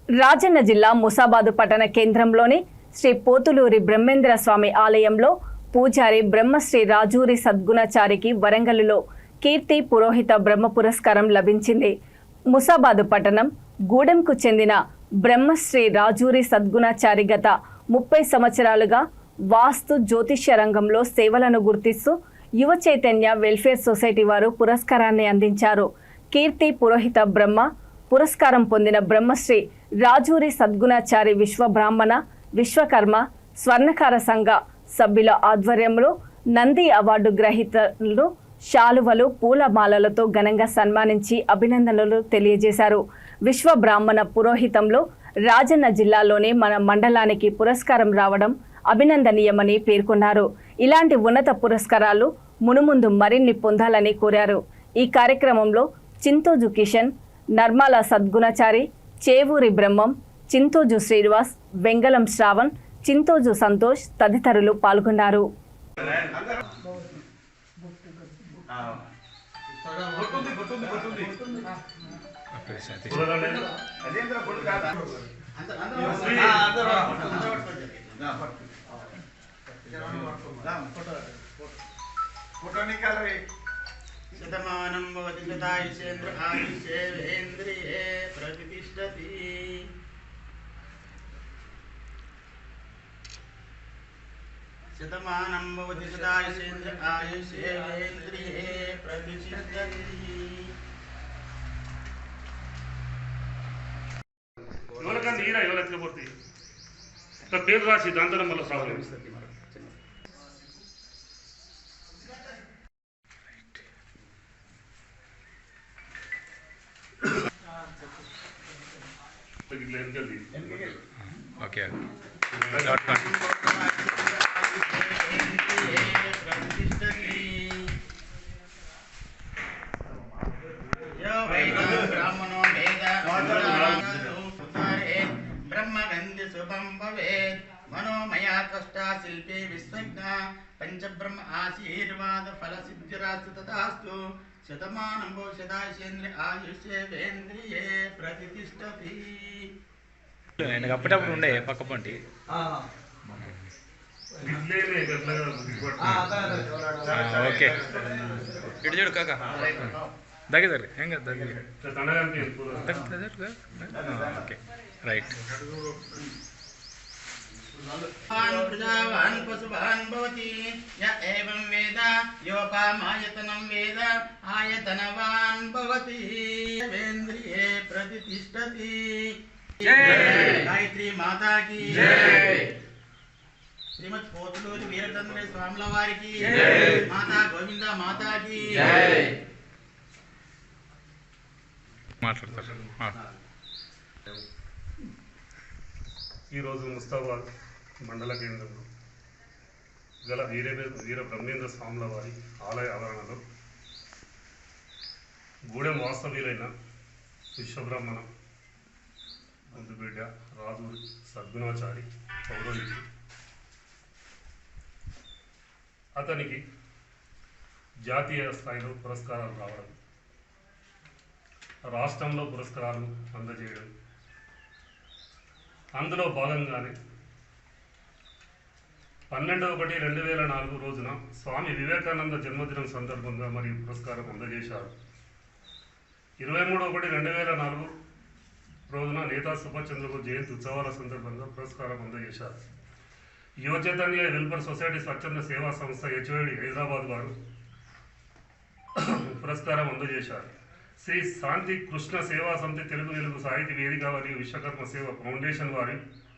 రాజన్న జిల్లా ముసాబాదు పట్టణ కేంద్రంలోని శ్రీ పోతులూరి బ్రహ్మేంద్ర స్వామి ఆలయంలో పూజారి బ్రహ్మశ్రీ రాజూరి సద్గుణాచారికి వరంగల్లో కీర్తి పురోహిత బ్రహ్మ పురస్కారం లభించింది. ముసాబాదు పట్టణం గూడెంకు చెందిన బ్రహ్మశ్రీ రాజూరి సద్గుణాచారి గత 30 సంవత్సరాలుగా వాస్తు జ్యోతిష్య రంగంలో సేవలను గుర్తిస్తూ యువ చైతన్య వెల్ఫేర్ సొసైటీ వారు పురస్కారాన్ని అందించారు. కీర్తి పురోహిత బ్రహ్మ పురస్కారం పొందిన బ్రహ్మశ్రీ రాజూరి సద్గుణాచారి విశ్వబ్రాహ్మణ విశ్వకర్మ స్వర్ణకార సంఘ సభ్యుల ఆధ్వర్యంలో నంది అవార్డు గ్రహీతలు శాలువలు పూలమాలలతో ఘనంగా సన్మానించి అభినందనలు తెలియజేశారు. విశ్వబ్రాహ్మణ పురోహితంలో రాజన్న జిల్లాలోనే మన మండలానికి పురస్కారం రావడం అభినందనీయమని పేర్కొన్నారు. ఇలాంటి ఉన్నత పురస్కారాలు మునుముందు మరిన్ని పొందాలని కోరారు. ఈ కార్యక్రమంలో చింతోజు కిషన్, నర్మల సద్గుణాచారి, చేవూరి బ్రహ్మం, చింతోజు శ్రీనివాస్, వెంగళం శ్రావణ్, చింతోజు సంతోష్ తదితరులు పాల్గొన్నారు. శతమానం భవతి శతాయుషేంద్ర ఆయుషేంద్రియే ప్రతిష్టతి. శతమానం భవతి శతాయుషేంద్ర ఆయుషేంద్రియే ప్రతిష్టతి. ఎవరికన్నా ఈరా ఎవరెత్తకపోతే పేరు రాసి దాంతో మళ్ళీ ప్రాబ్లం. ఓకే బ్రాహ్మణో బ్రహ్మగంధి శుభం భవేత్. మనోమయా కష్టా శిల్పే విశ్వజ్ఞ పంచబ్రహ్మ ఆశీర్వాద ఫల సిద్ధిరాస్తు తదాస్తు. శతమానం భవిష్యదాయుషేంద్రియ ఆయుష్యేంద్రియే ప్రతిష్టతి. నేను అప్పటప్పుడు ఉండే పక్క పంటి ఓకే ఇటు చూడు కాక దగ్గర దగ్గర ఏం కదా దగ్గర ఓకే రైట్. ప్రజావాన్ పశువాన్ భవతి య ఏవం వేద యోపామాయతనం వేద ఆయతనవాన్ భవతి. వేంద్రియే ప్రతిష్టతి. గాయత్రి మాతాకి శ్రీమద్ పోతులూరి వీరచంద్ర స్వాముల వారికి మాతా గోవింద మాతాకి మాట్లాడతారు. ఈరోజు ముస్తాబాద్ మండల కేంద్రంలో గల వీర బ్రహ్మేంద్ర స్వాముల వారి ఆలయ ఆవరణలో గూడెం వాస్తవ్యులైన విశ్వబ్రహ్మణ ముందుబిడ్డ రాజూరి సద్గుణాచారి పౌరోహితుడు. అతనికి జాతీయ స్థాయిలో పురస్కారాలు రావడం, రాష్ట్రంలో పురస్కారాలు అందజేయడం, అందులో భాగంగానే 12/1/2004 రోజున స్వామి వివేకానంద జన్మదినం సందర్భంగా మరియు పురస్కారం అందజేశారు. 23/1/2004 రోజున నేతా సుభాష్ చంద్రబోస్ జయంతి ఉత్సవాల సందర్భంగా పురస్కారం అందజేశారు. యువ చైతన్య వెల్ఫేర్ సొసైటీ స్వచ్ఛంద సేవా సంస్థ హెచ్ఓడి హైదరాబాద్ వారు పురస్కారం అందజేశారు. శ్రీ శాంతి కృష్ణ సేవా సమితి తెలుగు సాహితీ వేదిక మరియు విశ్వకర్మ సేవ ఫౌండేషన్ వారి